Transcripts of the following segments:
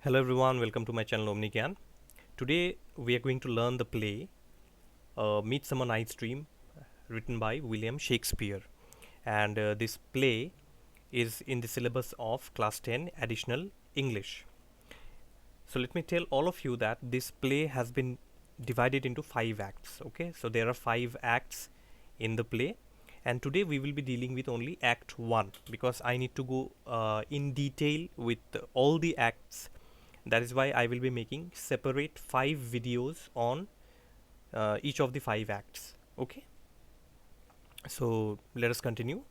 Hello everyone, welcome to my channel OmniGyan. Today we are going to learn the play Midsummer Night's Dream, written by William Shakespeare. And this play is in the syllabus of class 10 additional English. So let me tell all of you that this play has been divided into 5 acts. Okay, so there are 5 acts in the play, and today we will be dealing with only act 1 because I need to go in detail with all the acts. That is why I will be making separate 5 videos on each of the 5 acts. Okay, so let us continue.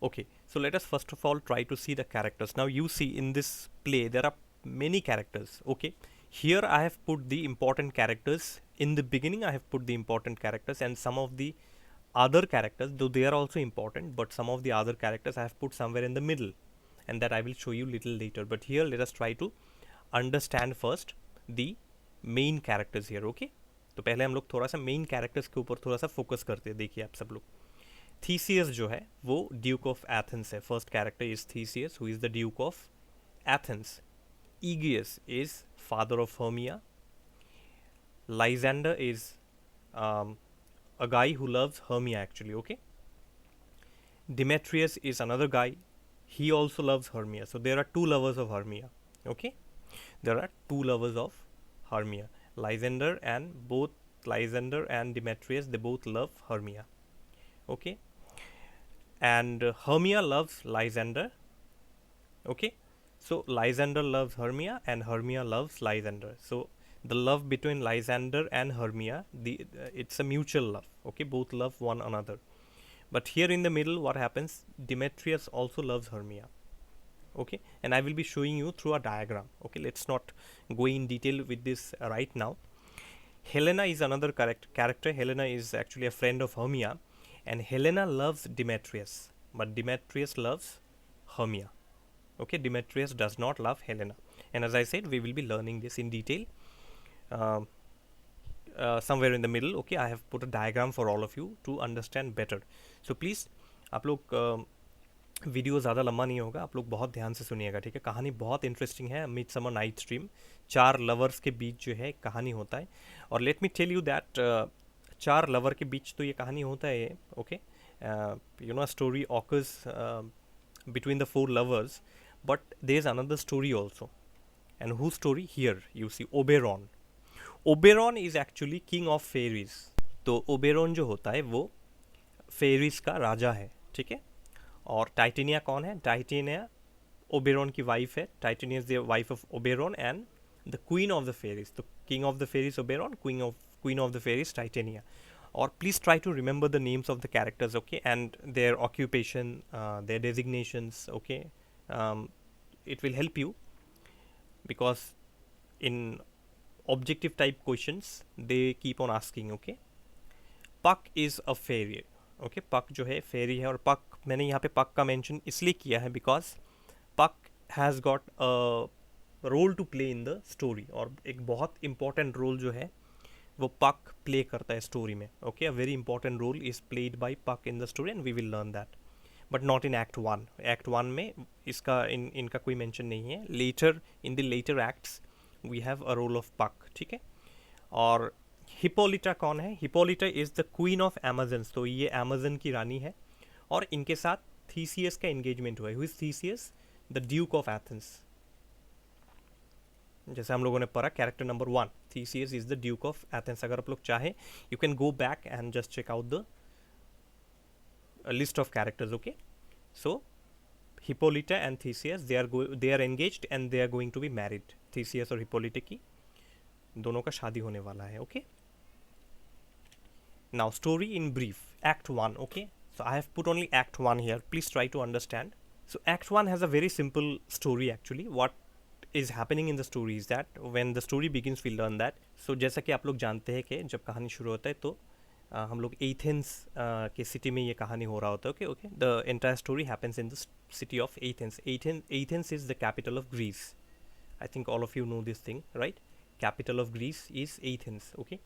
Okay, so let us first of all try to see the characters. Now you see in this play there are many characters. Okay, here I have put the important characters in the beginning. I have put the important characters, and some of the other characters, though they are also important, but some of the other characters I have put somewhere in the middle, and that I will show you little later. But here let us try to understand first the main characters here. Okay, तो पहले हम लोग थोड़ा सा main characters के ऊपर थोड़ा सा फोकस करते हैं. देखिए आप सब लोग, थीसियस जो है वो ड्यूक ऑफ एथेंस है. First character is Theseus who is the duke of Athens. Egeus is father of Hermia. Lysander is a guy who loves Hermia actually. Okay, Demetrius is another guy, he also loves Hermia. So there are two lovers of Hermia. Okay, there are two lovers of Hermia, Lysander, and both Lysander and Demetrius, they both love Hermia. Okay, and Hermia loves Lysander. Okay, so Lysander loves Hermia and Hermia loves Lysander. So the love between Lysander and Hermia, it's a mutual love. Okay, both love one another. But here in the middle, what happens? Demetrius also loves Hermia. Okay, and I will be showing you through a diagram. Okay, let's not go in detail with this right now. Helena is another character. Helena is actually a friend of Hermia, and Helena loves Demetrius, but Demetrius loves Hermia. Okay, Demetrius does not love Helena, and as I said, we will be learning this in detail somewhere in the middle. Okay, I have put a diagram for all of you to understand better. So please, आप लोग video ज़्यादा लंबा नहीं होगा, आप लोग बहुत ध्यान से सुनिएगा. ठीक है, कहानी बहुत इंटरेस्टिंग है. मिडसमर नाइट ड्रीम, 4 लवर्स के बीच जो है कहानी होता है. और let me tell you that 4 lover के बीच तो ये कहानी होता है. Okay, you know, story occurs between the 4 lovers, but there is another story also. And whose story? Here you see Oberon. Oberon is actually king of fairies. तो Oberon जो होता है वो फेरीज का राजा है. ठीक है, और टाइटेनिया कौन है? टाइटेनिया ओबेरॉन की वाइफ है. Titania is the wife of Oberon and the queen of the fairies. तो king of the fairies Oberon, queen of the fairies Titania. Or please try to remember the names of the characters, okay, and their occupation, their designations. Okay, it will help you because in objective type questions they keep on asking. Okay, Puck is a fairy. Okay, Puck जो है फेरी है. और Puck, मैंने यहाँ पे Puck का mention इसलिए किया है because Puck has got a role to play in the story, और एक बहुत इंपॉर्टेंट रोल जो है वो पक प्ले करता है स्टोरी में. Okay, a very important role is played by Puck in the story and we will learn that, but not in act 1. Act 1 में इसका इनका कोई मेंशन नहीं है. Later in the later acts we have a role of Puck. ठीक है, और Hippolyta कौन है? Hippolyta is the queen of Amazons. तो ये अमेजन की रानी है, और इनके साथ थीसियस का एंगेजमेंट हुआ है. Who is Theseus? The duke of Athens. जैसे हम लोगों ने पढ़ा character number 1, Theseus is the duke of Athens. अगर आप लोग चाहें you can go back and just check out the list of characters. Okay, so Hippolyta and Theseus, they are engaged and they are going to be married. Theseus और Hippolyta की दोनों का शादी होने वाला है. Okay, now story in brief. Act 1. Okay, so I have put only act 1 here. Please try to understand. So act 1 has a very simple story actually. What is happening in the story is that when the story begins we learn that. So जैसा कि आप लोग जानते हैं कि जब कहानी शुरू होता है तो हम लोग एथेंस के सिटी में ये कहानी हो रहा होता है. Okay okay, the entire story happens in the city of Athens. Athens is the capital of Greece. I think all of you know this thing, right? Capital of Greece is Athens. Okay,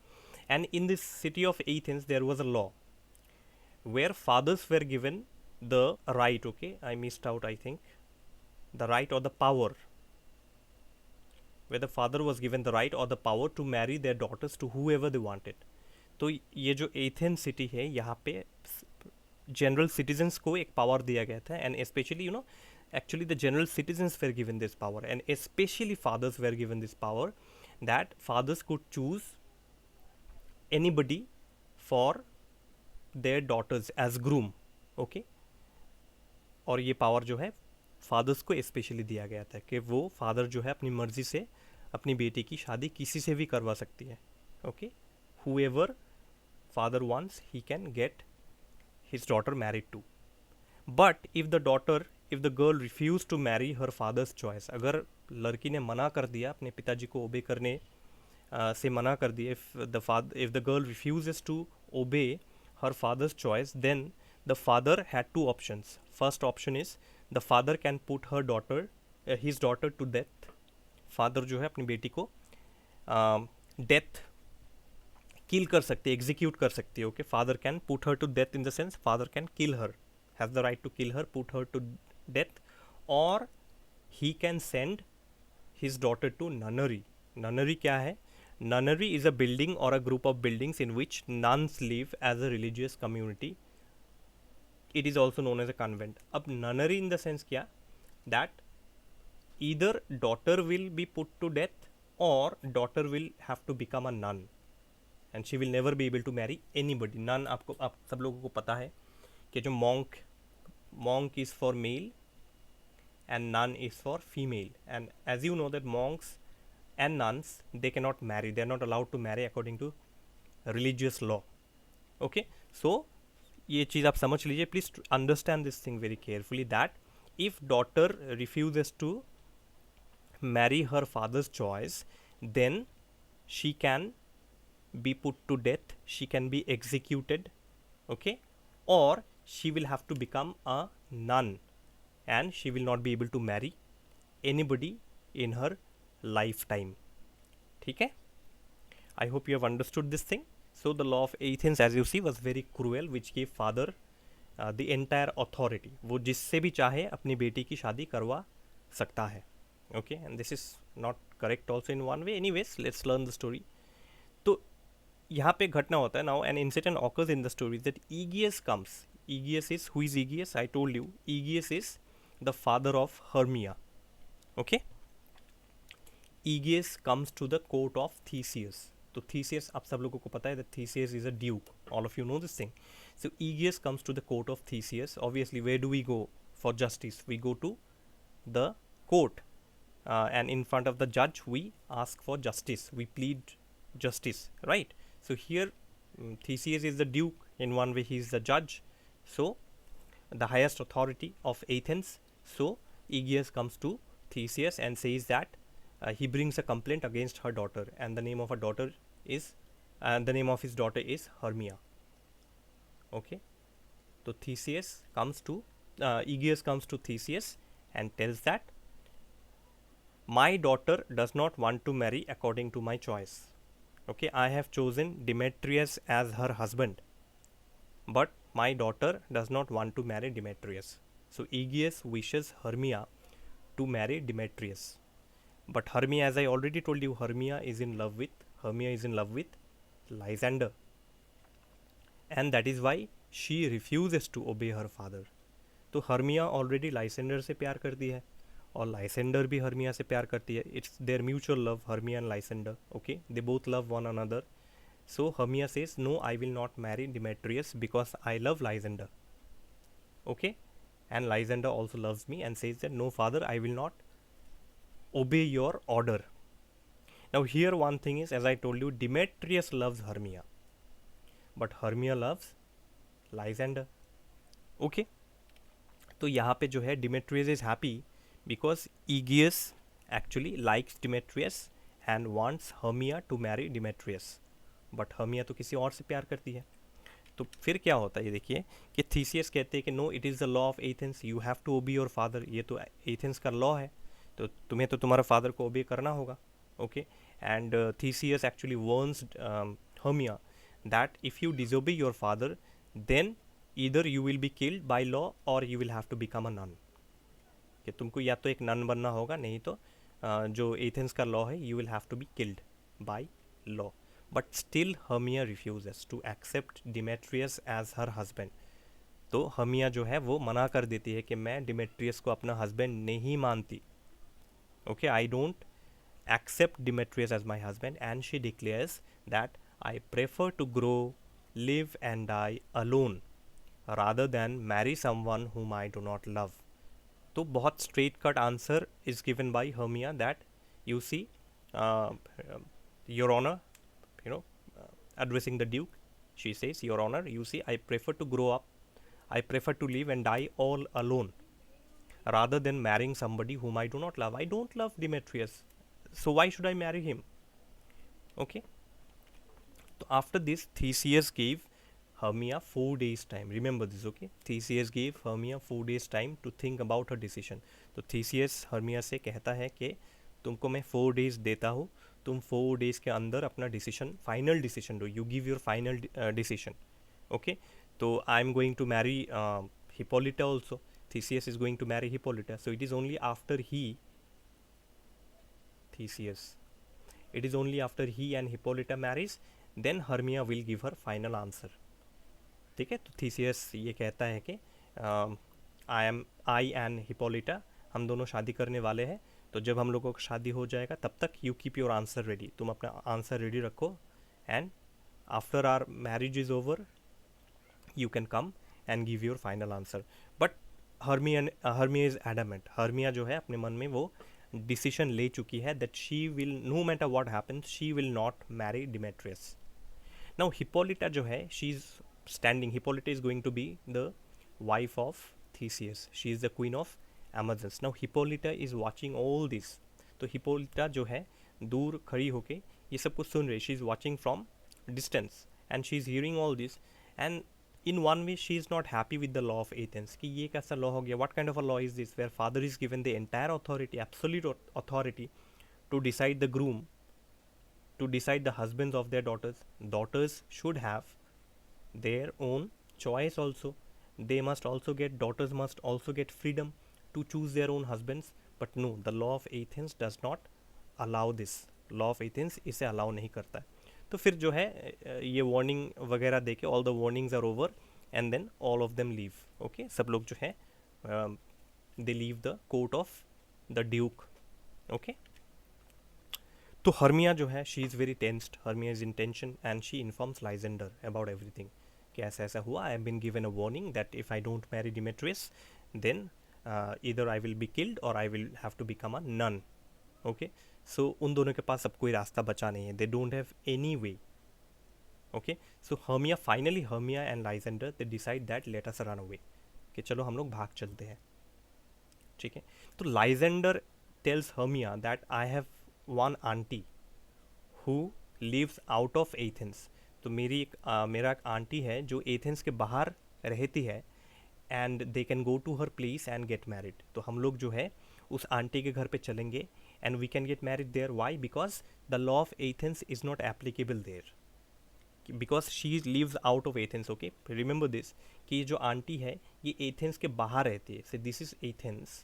and in this city of Athens there was a law. where fathers were given the right, okay, I missed out, I think, the right or the power, where the father was given the right or the power to marry their daughters to whoever they wanted. तो ये जो Athens city है यहाँ पे general citizens को एक power दिया गया था, and specially actually the general citizens were given this power, and especially fathers were given this power, that fathers could choose anybody for their daughters as groom. Okay, और ये power जो है fathers को specially दिया गया था कि वो फादर जो है अपनी मर्जी से अपनी बेटी की शादी किसी से भी करवा सकती है. Okay, whoever father wants he can get his daughter married to. But if the girl refused to marry her father's choice, अगर लड़की ने मना कर दिया अपने पिताजी को ओबे करने से मना कर दिया, if the girl refuses to obey her father's choice, then the father had two options. First option is the father can put his daughter to death. Father जो है अपनी बेटी को डेथ किल कर सकते, एग्जीक्यूट कर सकती है. Okay, father can put her to death in the sense father can kill her, has the right to kill her, put her to death, और he can send his daughter to nunnery. Nunnery क्या है? Nunnery is a building और a group of buildings in which nuns live as a religious community. It is also known as a convent. अब nunnery in the sense क्या? That either daughter will be put to death or daughter will have to become a nun and she will never be able to marry anybody. Nun आप सब लोगों को पता है कि जो monk is for male and nun is for female, and as you know that monks and nuns they cannot marry, they are not allowed to marry according to religious law. Okay, so ये चीज़ आप समझ लीजिए. Please understand this thing very carefully, that if daughter refuses to marry her father's choice, then she can be put to death, she can be executed, okay, or she will have to become a nun and she will not be able to marry anybody in her lifetime. ठीक है? I hope you have understood this thing. So the law of Athens, as you see, was very cruel, which gave father the entire authority. वो जिससे भी चाहे अपनी बेटी की शादी करवा सकता है. Okay, and this is not correct also in one way. Anyways, let's learn the story. तो यहाँ पे घटना होता है. Now an incident occurs in the story that Aegeus comes. Aegeus is, who is Aegeus? I told you, Aegeus is the father of Hermia. Okay, Aegeus comes to the court of Theseus. तो Theseus आप सब लोगों को पता है that Theseus is a duke. All of you know this thing. So Aegeus comes to the court of Theseus. Obviously, where do we go for justice? We go to the court. And in front of the judge we ask for justice, we plead justice, right? So here Theseus is the duke, in one way he is the judge, so the highest authority of Athens. So Aegeus comes to Theseus and says that he brings a complaint against her daughter, and the name of his daughter is Hermia. Okay, so Aegeus comes to Theseus and tells that my daughter does not want to marry according to my choice. Okay, I have chosen Demetrius as her husband, but my daughter does not want to marry Demetrius. So Aegeus wishes Hermia to marry Demetrius, but Hermia, as I already told you, Hermia is in love with Lysander, and that is why she refuses to obey her father. तो Hermia already Lysander से प्यार करती है, और Lysander भी Hermia से प्यार करती है. It's their mutual love, Hermia and Lysander. Okay, they both love one another. So Hermia says no, I will not marry Demetrius because I love Lysander. Okay, and Lysander also loves me and says that no father, I will not obey your order. Now here one thing is, as I told you, Demetrius loves Hermia, but Hermia loves Lysander. Okay, तो यहाँ पे जो है Demetrius is happy because Aegeus actually likes Demetrius and wants Hermia to marry Demetrius, but Hermia तो किसी और से प्यार करती है. तो फिर क्या होता है ये देखिए कि थीसियस कहते हैं कि no, it is the law of Athens, you have to obey your father. ये तो एथेंस का लॉ है, तो तुम्हें तो तुम्हारा फादर को ओबे करना होगा. Okay, and Theseus actually warns Hermia that if you disobey your father, then either you will be killed by law और you will have to become a nun, कि तुमको या तो एक नन बनना होगा, नहीं तो जो एथेंस का लॉ है, you will have to be killed by law. But still Hermia refuses to accept Demetrius as her husband. तो हर्मिया जो है वो मना कर देती है कि मैं डिमेट्रियस को अपना हस्बैंड नहीं मानती. Okay, I don't accept Demetrius as my husband, and she declares that I prefer to grow, live, and die alone rather than marry someone whom I do not love. तो बहुत straight cut answer is given by Hermia that you see, uh, Your Honor, you know, addressing the Duke, she says, Your Honor, you see, I prefer to grow up, I prefer to live and die all alone rather than marrying somebody whom I do not love. I don't love Demetrius, so why should I marry him? Okay. So after this, Theseus gave Hermia 4 days time. Remember this, okay? Theseus gave Hermia 4 days time to think about her decision. तो Theseus Hermia से कहता है कि तुमको मैं 4 days देता हूँ, तुम 4 days के अंदर अपना डिसीजन, फाइनल डिसीजन दो. You give your final decision. Okay, तो I am going to marry Hippolyta also. Theseus is going to marry Hippolyta. So it is only after Theseus, it is only after he and Hippolyta marries, then Hermia will give her final answer. ठीक है, तो Theseus ये कहता है कि आई and हिपोलिटा, हम दोनों शादी करने वाले हैं, तो जब हम लोगों की शादी हो जाएगा तब तक you keep your answer ready, तुम अपना आंसर रेडी रखो, and after our marriage is over you can come and give your final answer. But Hermia is adamant. Hermia जो है अपने मन में वो डिसीजन ले चुकी है that she will, no matter what happens, she will not marry Demetrius. Now Hippolyta जो है, she is standing, Hippolyta is going to be the wife of Theseus. She is the queen of Amazons. Now Hippolyta is watching all this. तो Hippolyta जो है दूर खड़ी होके ये सब कुछ सुन रही, she is watching from distance and she is hearing all this, and in one way she is not happy with the law of Athens कि ये कैसा law हो गया, what kind of a law is this where father is given the entire authority, absolute authority to decide the groom, to decide the husbands of their daughters. Daughters should have their own choice also, they must also get, daughters must also get freedom to choose their own husbands. But no, the law of Athens does not allow this. law of Athens इसे allow नहीं करता है. तो फिर जो है ये warning वगैरह देके, all the warnings are over and then all of them leave. Okay, सब लोग जो है they leave the court of the duke. Okay, तो हर्मिया जो है, she is very tensed, Hermia is in tension and she informs Lysander about everything कि ऐसा ऐसा हुआ, I have been given a warning that if I don't marry Demetrius then either I will be killed और I will have to become a nun. Okay, so उन दोनों के पास अब कोई रास्ता बचा नहीं है, they don't have any way. Okay, so Hermia, finally Hermia and Lysander they decide that let us run away, कि चलो हम लोग भाग चलते हैं. ठीक है, तो Lysander tells Hermia that I have one aunty who lives out of Athens. तो मेरा एक आंटी है जो एथेंस के बाहर रहती है, and they can go to her place and get married. तो हम लोग जो है उस आंटी के घर पे चलेंगे and we can get married there. Why? Because the law of Athens is not applicable there, because she lives out of Athens. Okay, remember this कि जो आंटी है ये एथेंस के बाहर रहती है. So this is Athens.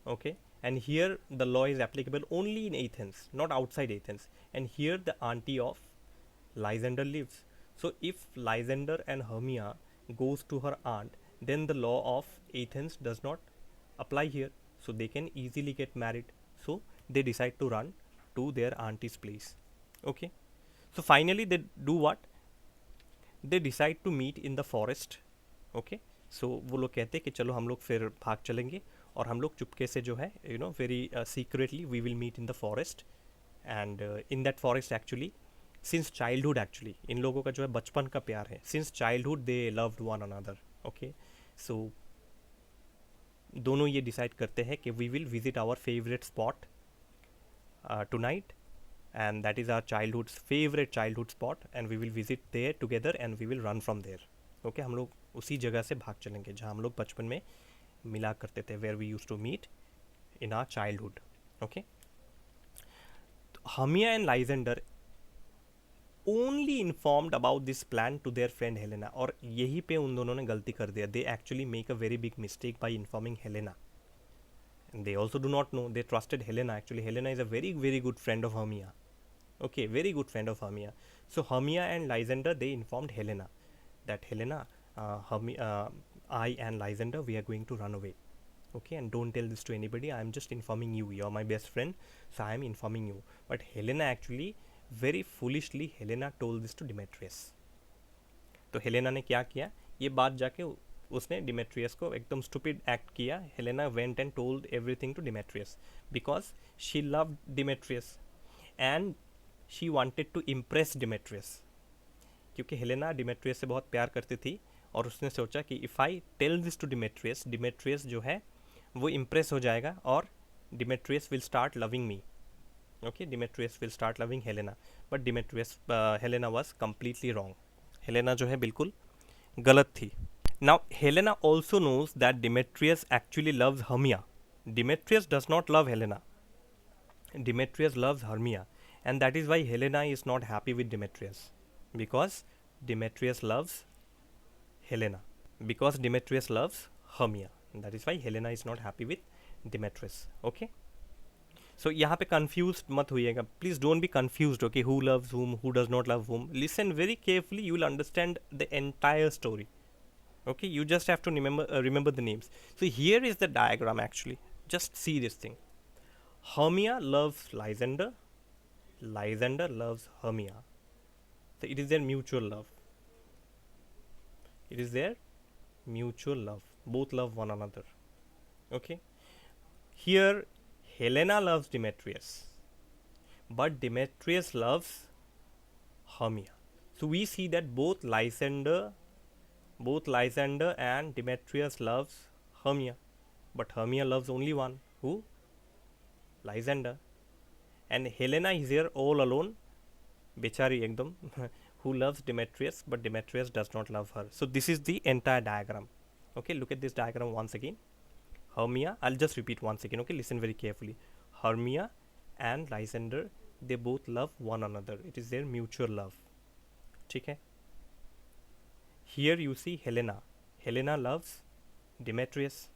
Okay, and here the law is applicable only in Athens, not outside Athens, and here the auntie of Lysander lives. So if Lysander and Hermia goes to her aunt, then the law of Athens does not apply here, so they can easily get married. So they decide to run to their auntie's place. Okay, so finally they do what, they decide to meet in the forest. Okay, so वो लोग कहते हैं कि चलो हम लोग फिर भाग चलेंगे और हम लोग चुपके से जो है very secretly we will meet in the forest. And in that forest actually since childhood, actually इन लोगों का जो है बचपन का प्यार है, since childhood they loved one another. Okay, so दोनों ये डिसाइड करते हैं कि we will visit our favourite spot tonight, and that is our favorite childhood spot, and we will visit there together and we will run from there. Okay, हम लोग उसी जगह से भाग चलेंगे जहाँ हम लोग बचपन में मिला करते थे, where we used to meet in our childhood. Okay, Hermia and Lysander only informed about this plan to their friend Helena. और यही पे उन दोनों ने गलती कर दिया. They actually make a very big mistake by informing Helena. And they also do not know. They trusted Helena. Actually, Helena is a very, very good friend of Hermia. Okay, very good friend of Hermia. So Hermia and Lysander, they informed Helena that Helena, I and Lysander, we are going to run away. Okay, and don't tell this to anybody. I am just informing you. You are my best friend, so I am informing you. But Helena actually, very foolishly, Helena told this to Demetrius. तो Helena ने क्या किया, ये बात जाके उसने Demetrius को एकदम स्टूपिड एक्ट किया. Helena went and told everything to Demetrius because she loved Demetrius and she wanted to impress Demetrius. क्योंकि हेलेना डिमेट्रियस से बहुत प्यार करती थी और उसने सोचा कि if I tell this to Demetrius, Demetrius जो है वो इम्प्रेस हो जाएगा और Demetrius will start loving me. Okay, Demetrius will start loving Helena. But Demetrius, Helena was completely wrong. Helena जो है बिल्कुल गलत थी. Now Helena also knows that Demetrius actually loves Hermia. Demetrius does not love Helena. Demetrius loves Hermia, and that is why Helena is not happy with Demetrius, because Demetrius loves Helena, because Demetrius loves Hermia. That is why Helena is not happy with Demetrius. Okay, so यहाँ पे confused मत होइएगा, please don't be confused. Okay, who loves whom, who does not love whom, listen very carefully, you will understand the entire story. Okay, you just have to remember the names. So here is the diagram. Actually, just see this thing. Hermia loves Lysander, Lysander loves Hermia. So it is their mutual love. It is their mutual love. Both love one another. Okay. Here Helena loves Demetrius, but Demetrius loves Hermia. So we see that both Lysander and Demetrius loves Hermia, but Hermia loves only one. Who? Lysander. And Helena is here all alone, बेचारी एकदम, who loves Demetrius, but Demetrius does not love her. So this is the entire diagram. Okay, look at this diagram once again. Hermia, I'll just repeat once again. Okay, listen very carefully. Hermia and Lysander, they both love one another. It is their mutual love. ठीक है. Here you see Helena. Helena loves Demetrius,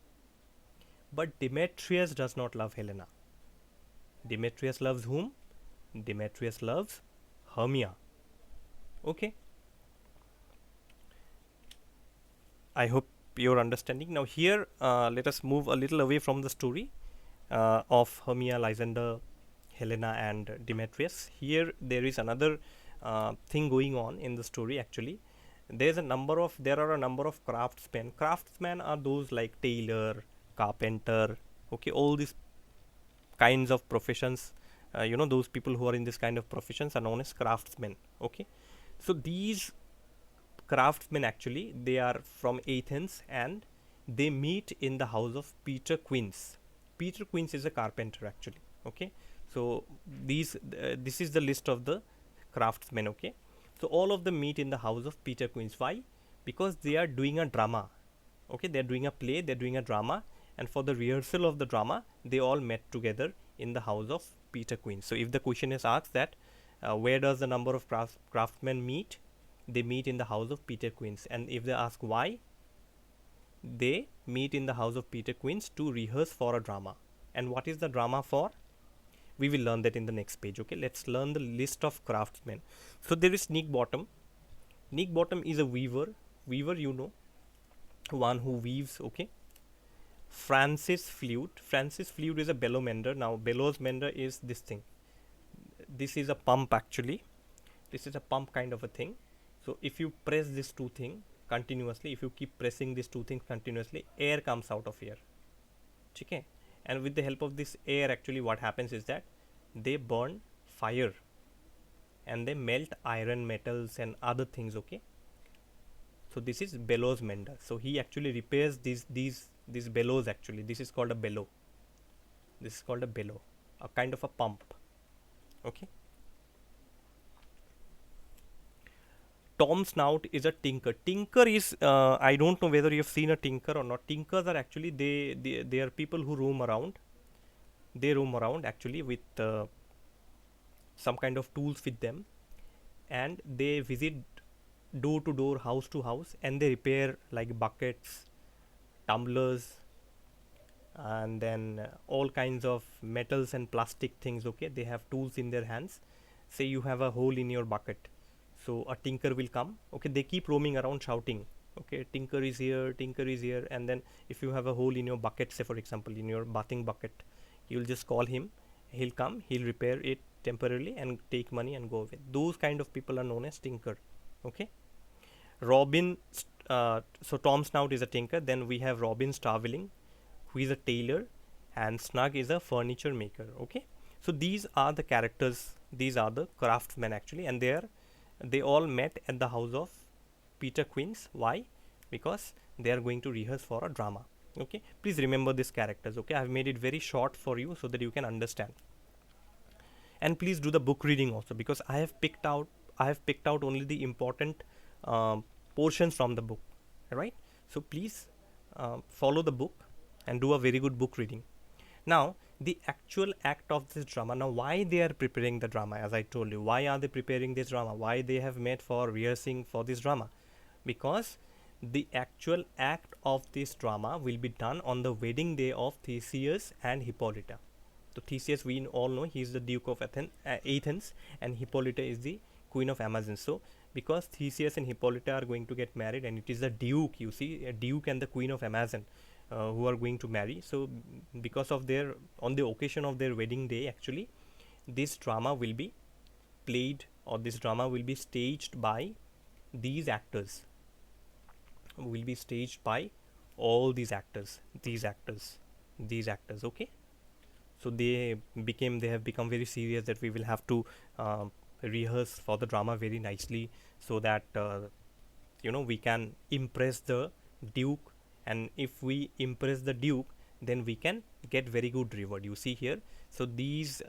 but Demetrius does not love Helena. Demetrius loves whom? Demetrius loves Hermia. Okay, I hope you're understanding. Now here let us move a little away from the story of Hermia, Lysander, Helena and Demetrius. Here there is another thing going on in the story. Actually, there are a number of craftsmen. Craftsmen are those like tailor, carpenter, okay, all these kinds of professions. Those people who are in this kind of professions are known as craftsmen. Okay, so these craftsmen actually, they are from Athens and they meet in the house of Peter Quince. Peter Quince is a carpenter actually. Okay, so this is the list of the craftsmen. Okay, so all of them meet in the house of Peter Quince. Why? Because they are doing a drama. Okay, they are doing a play, they are doing a drama, and for the rehearsal of the drama they all met together in the house of Peter Quince. So if the question is asked that where does the number of craftsmen meet, they meet in the house of Peter Quince. And if they ask why, they meet in the house of Peter Quince to rehearse for a drama. And what is the drama for? We will learn that in the next page. Okay, let's learn the list of craftsmen. So there is Nick Bottom. Nick Bottom is a weaver. You know, one who weaves. Okay. Francis Flute. Francis Flute is a bellows mender. Now bellows mender is this thing. This is a pump actually. This is a pump kind of a thing. So if you press these two things continuously, if you keep pressing these two things continuously, air comes out of here. Okay. And with the help of this air, actually what happens is that they burn fire and they melt iron, metals and other things. Okay. So this is bellows mender. So he actually repairs these bellows actually. This is called a bellow. This is called a bellow, a kind of a pump. Okay. Tom Snout is a tinker. Tinker is, I don't know whether you have seen a tinker or not. Tinkers are actually, they are people who roam around. They roam around actually with some kind of tools with them. and they visit door to door, house to house, and they repair like buckets, tumblers, and then all kinds of metals and plastic things. Okay, they have tools in their hands. Say you have a hole in your bucket, so a tinker will come. Okay, they keep roaming around shouting, okay, tinker is here, tinker is here. And then if you have a hole in your bucket, say for example in your bathing bucket, you'll just call him, he'll come, he'll repair it temporarily and take money and go away. Those kind of people are known as tinker. Okay, Robin, so Tom Snout is a tinker. Then we have Robin Starveling, who is a tailor, and Snug is a furniture maker. Okay, so these are the characters, these are the craftsmen actually, and they all met at the house of Peter Quince. Why? Because they are going to rehearse for a drama. Okay, please remember these characters. Okay, I have made it very short for you so that you can understand. And please do the book reading also, because I have picked out only the important portions from the book. Right, so please follow the book and do a very good book reading. Now the actual act of this drama, now why they are preparing the drama, as I told you, why are they preparing this drama, why they have met for rehearsing for this drama? Because the actual act of this drama will be done on the wedding day of Theseus and Hippolyta. So Theseus, we all know, he is the Duke of Athens, and Hippolyta is the Queen of Amazon. So because Theseus and Hippolyta are going to get married, and it is the Duke, you see, a Duke and the Queen of Amazon who are going to marry. So because of their, on the occasion of their wedding day actually, this drama will be played, or this drama will be staged by these actors, will be staged by all these actors, okay. So they have become very serious that we will have to rehearse for the drama very nicely, so that we can impress the Duke, and if we impress the Duke, then we can get very good reward, you see here. So these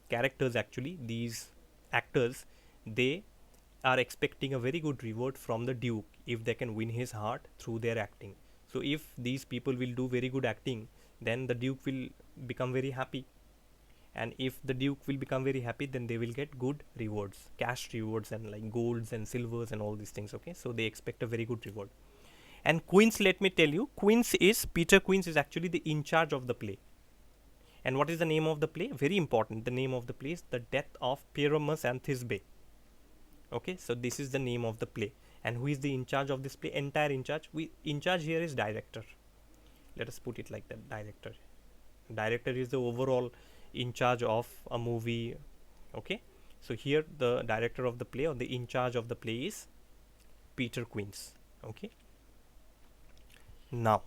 characters actually, these actors, they are expecting a very good reward from the Duke if they can win his heart through their acting. So if these people will do very good acting, then the Duke will become very happy, and if the Duke will become very happy, then they will get good rewards, cash rewards, and like golds and silvers and all these things. Okay, so they expect a very good reward. And Quince, let me tell you, Peter Quince is actually the in charge of the play. And what is the name of the play? Very important. The name of the play is The Death of Pyramus and Thisbe. Okay, so this is the name of the play. And who is the in charge of this play? Entire in charge. In charge here is director. Let us put it like that. Director is the overall in charge of a movie. Okay, so here the director of the play, or the in charge of the play, is Peter Quince. Okay, now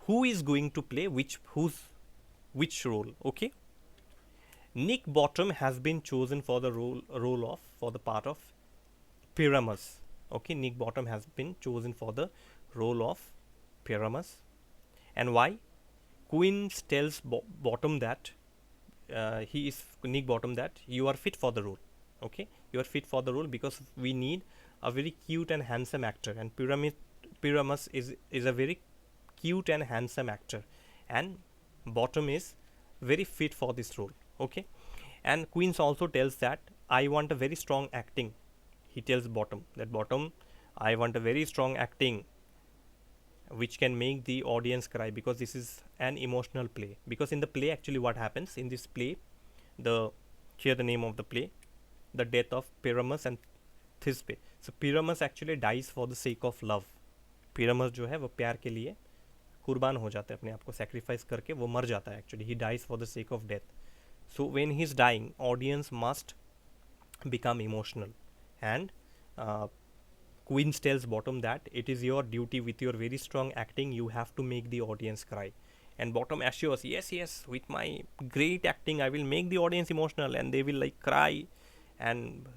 who is going to play which role? Okay, Nick Bottom has been chosen for the for the part of Pyramus. Okay, Nick Bottom has been chosen for the role of Pyramus. And why? Quince tells Bottom that Nick Bottom that you are fit for the role. Okay, you are fit for the role because we need a very cute and handsome actor, and Pyramus is a very cute and handsome actor, and Bottom is very fit for this role. Okay, and Quince also tells that I want a very strong acting. He tells Bottom that, Bottom, I want a very strong acting which can make the audience cry, because this is an emotional play. Because in the play, actually what happens in this play, here the name of the play, The Death of Pyramus and Thisbe. So Pyramus actually dies for the sake of love. Pyramus जो है वो प्यार के लिए कुर्बान हो जाता है, अपने आप को sacrifice करके वो मर जाता है actually. He dies for the sake of death. So when he is dying, audience must become emotional, and Quince tells Bottom that it is your duty, with your very strong acting, you have to make the audience cry. And Bottom assures, yes, with my great acting, I will make the audience emotional, and they will like cry, and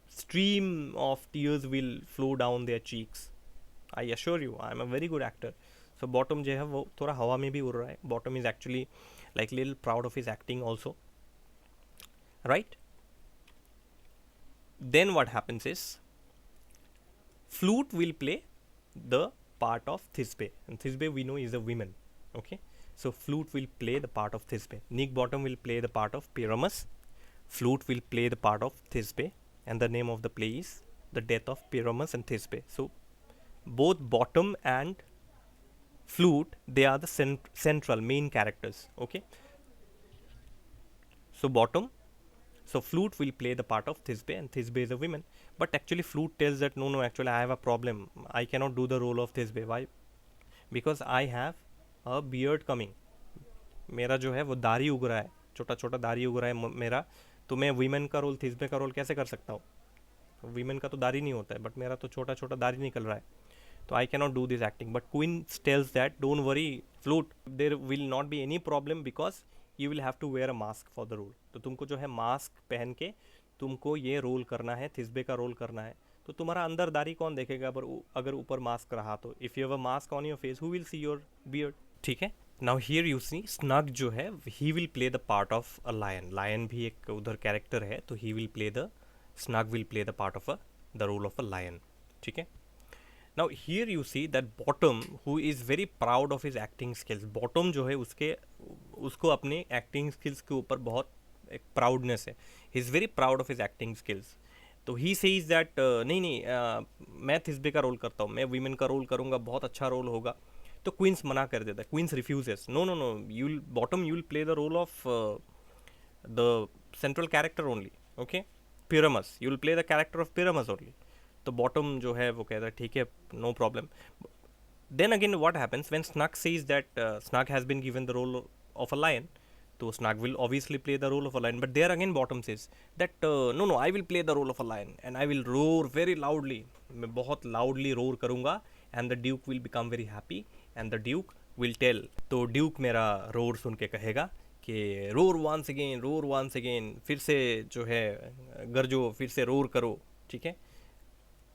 stream of tears will flow down their cheeks. I assure you, I am a very good actor. So Bottom जो है वो थोड़ा हवा में भी उड़ रहा है. Bottom is actually like little proud of his acting also, right? Then what happens is, Flute will play the part of Thisbe, and Thisbe we know is a woman. Okay, so Flute will play the part of Thisbe. Nick Bottom will play the part of Pyramus. flute will play the part of Thisbe, and the name of the play is The Death of Pyramus and Thisbe. So both bottom and flute, they are the central main characters. Okay, so bottom, so flute will play the part of Thisbe, and Thisbe is a woman. But actually flute tells that no, no, actually I have a problem, I cannot do the role of Thisbe. Why? Because I have a beard coming. मेरा जो है वो दाढ़ी उग रहा है, छोटा छोटा दाढ़ी उग रहा है मेरा, तो मैं वीमेन का रोल, थिस्बे का रोल कैसे कर सकता हूँ? वीमेन का तो दाढ़ी नहीं होता है, बट मेरा तो छोटा छोटा दाढ़ी निकल रहा है, तो I cannot do this acting. But Quince tells that don't worry Flute, there will not be any problem because you will have to wear a mask for the role. तो तुमको जो है मास्क पहन के तुमको ये रोल करना है, थिस्बे का रोल करना है. तो तुम्हारा अंदर दाढ़ी कौन देखेगा अगर ऊपर मास्क रहा तो? If you have a mask on your face, who will see your beard? ठीक है. Now here you see Snug जो है he will play the part of a lion. Lion भी एक उधर कैरेक्टर है, तो he will play the, Snug will play the part of the role of a lion. ठीक है. Now here you see that Bottom who is very proud of his acting skills. Bottom जो है उसको अपने acting skills के ऊपर बहुत एक प्राउडनेस है. He is very proud of his acting skills. तो ही सेज दैट नहीं नहीं, मैं थिस्बे का रोल करता हूँ, मैं वीमेन का रोल करूँगा, बहुत अच्छा रोल होगा. तो क्वींस मना कर देता है. Quince refuses, no no no, you Bottom you will play the role of the central character only. Okay, Pyramus, you will play the character of Pyramus only. तो बॉटम जो है वो कहता है ठीक है, no problem. Then again what happens when Snug says that Snug has been given the role of a lion, तो Snug will obviously play the role of a lion. But there again Bottom says that no no, I will play the role of a lion and I will roar very loudly. मैं बहुत loudly roar करूँगा and the Duke will become very happy and the Duke will tell. तो Duke मेरा roar सुन के कहेगा कि roar once again, roar once again, फिर से जो है गरजो, फिर से रोर करो. ठीक है.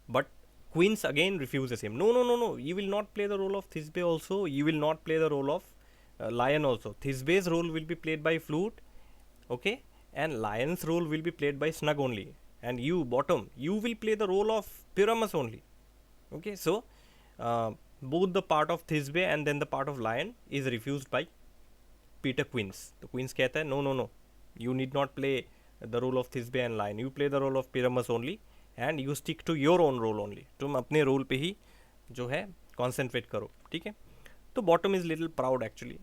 But Quince again refuses him. No no no no, you will not play the role of Thisbe also, you will not play the role of lion also. Thisbe's role will be played by flute, okay, and lion's role will be played by snug only. And you bottom, you will play the role of pyramus only. Okay, so both the part of Thisbe and then the part of lion is refused by Peter Queens. तो Queens कहता है no no no, you need not play the role of Thisbe and lion, you play the role of pyramus only and you stick to your own role only. तुम अपने role पे ही जो है concentrate करो. ठीक है. तो Bottom is little proud actually.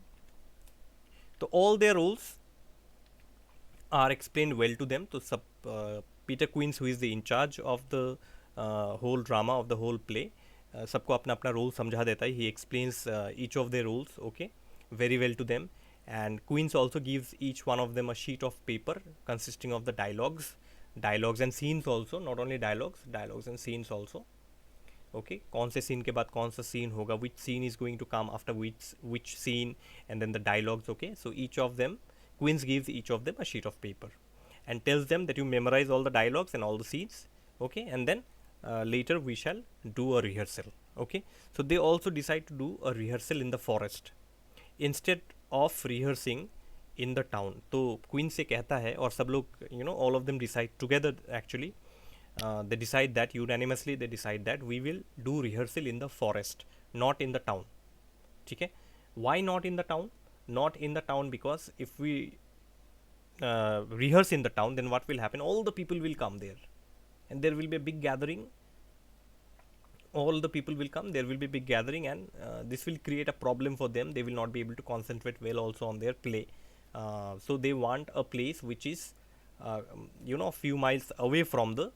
तो all their roles are explain well to them. तो सब Peter Quince who is the incharge of the whole drama, of the whole play, सबको अपना अपना रोल समझा देता है. He explains each of their roles, okay, very well to them. And Quince also gives each one of them a sheet of paper consisting of the dialogues and scenes also, not only dialogues and scenes also. Okay, कौन से scene के बाद कौन सा scene होगा, which scene is going to come after which scene, and then the dialogues. Okay, so each of them, Quince gives each of them a sheet of paper and tells them that you memorize all the dialogues and all the scenes, okay, and then later we shall do a rehearsal. Okay, so they also decide to do a rehearsal in the forest instead of rehearsing in the town. तो queen से कहता है और सब लोग all of them decide together actually. They decide that unanimously, they decide that we will do rehearsal in the forest, not in the town. ठीक है. Why not in the town? Not in the town because if we rehearse in the town, then what will happen? All the people will come there and there will be a big gathering. All the people will come, there will be a big gathering, and this will create a problem for them. They will not be able to concentrate well also on their play. So they want a place which is a few miles away from the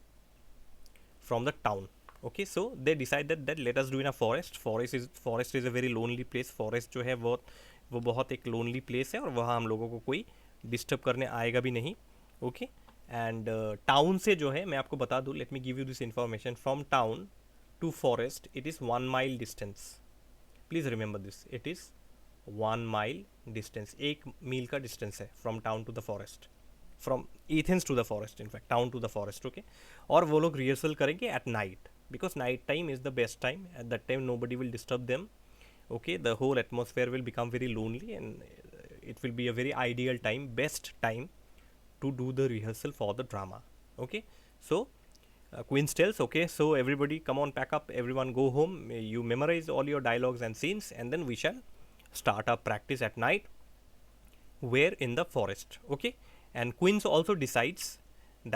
town. Okay, so they decided that let us do in a forest. Forest is a very lonely place. Forest जो है वो बहुत एक lonely place है और वहाँ हम लोगों को कोई डिस्टर्ब करने आएगा भी नहीं. ओके, एंड टाउन से जो है मैं आपको बता दूँ, let me give you this information. From town to forest it is 1 mile distance. Please remember this, it is 1 mile distance. 1 mile का डिस्टेंस है from town to the forest, from Athens to the forest, in fact town to the forest. Okay, और वो लोग rehearsal करेंगे at night because night time is the best time. At that time nobody will disturb them. Okay, the whole atmosphere will become very lonely and it will be a very ideal time, best time to do the rehearsal for the drama. Okay, so Queen tells, okay, so everybody come on, pack up, everyone go home, you memorize all your dialogues and scenes, and then we shall start our practice at night. Where? In the forest. Okay, and queens also decides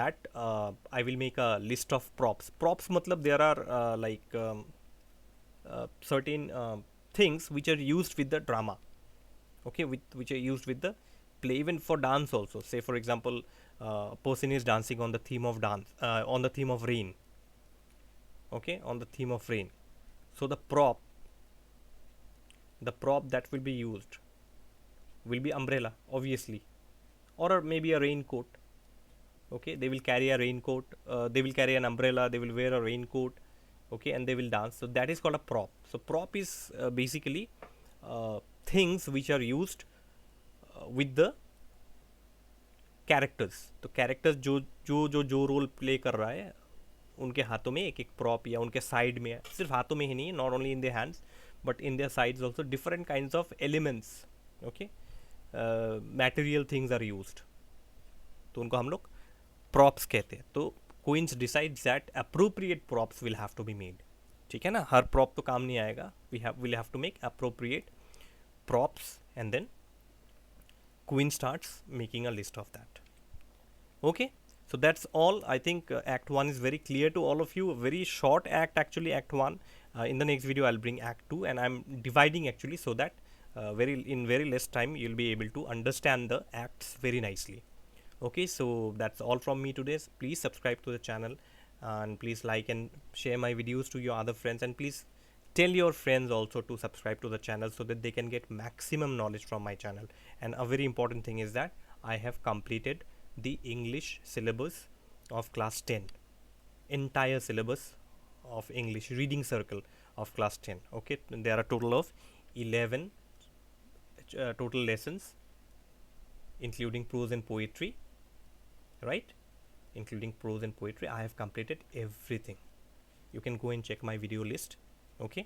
that I will make a list of props matlab there are certain things which are used with the drama, okay, which are used with the play, even for dance also. Say for example, a person is dancing on the theme of dance, on the theme of rain, okay, on the theme of rain. So the prop that will be used will be umbrella, obviously, or maybe a raincoat. Okay, they will carry a raincoat, they will carry an umbrella, they will wear a raincoat, okay, and they will dance. So that is called a prop. So prop is basically things which are used with the characters. तो characters जो जो जो जो role play कर रहा है उनके हाथों में एक एक प्रॉप या उनके साइड में है. सिर्फ हाथों में ही नहीं, not only in their hands but in their sides also different kinds of elements, okay, material things are used. तो उनको हम लोग प्रॉप्स कहते हैं. तो Quince decides that appropriate props will have to be made. ठीक है ना, हर प्रॉप तो काम नहीं आएगा. Will have to make appropriate props and then queen starts making a list of that. Okay, so that's all. I think act 1 is very clear to all of you. A very short act actually, act 1. In the next video I'll bring act 2, and I'm dividing actually so that in very less time you'll be able to understand the acts very nicely. Okay, so that's all from me today. Please subscribe to the channel, and please like and share my videos to your other friends, and please tell your friends also to subscribe to the channel so that they can get maximum knowledge from my channel. And a very important thing is that I have completed the English syllabus of class 10, entire syllabus of English reading circle of class 10. Okay, there are a total of 11 total lessons, including prose and poetry, right? Including prose and poetry, I have completed everything. You can go and check my video list. Okay,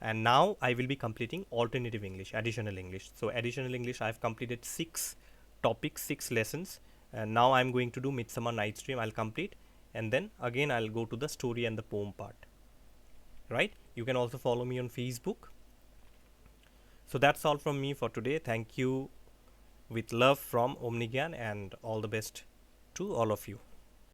and now I will be completing alternative English, additional English. So additional English, I have completed 6 topics, 6 lessons, and now I'm going to do Midsummer Night's Dream. I'll complete, and then again I'll go to the story and the poem part, right? You can also follow me on Facebook. So that's all from me for today. Thank you, with love from Omnigyan, and all the best to all of you.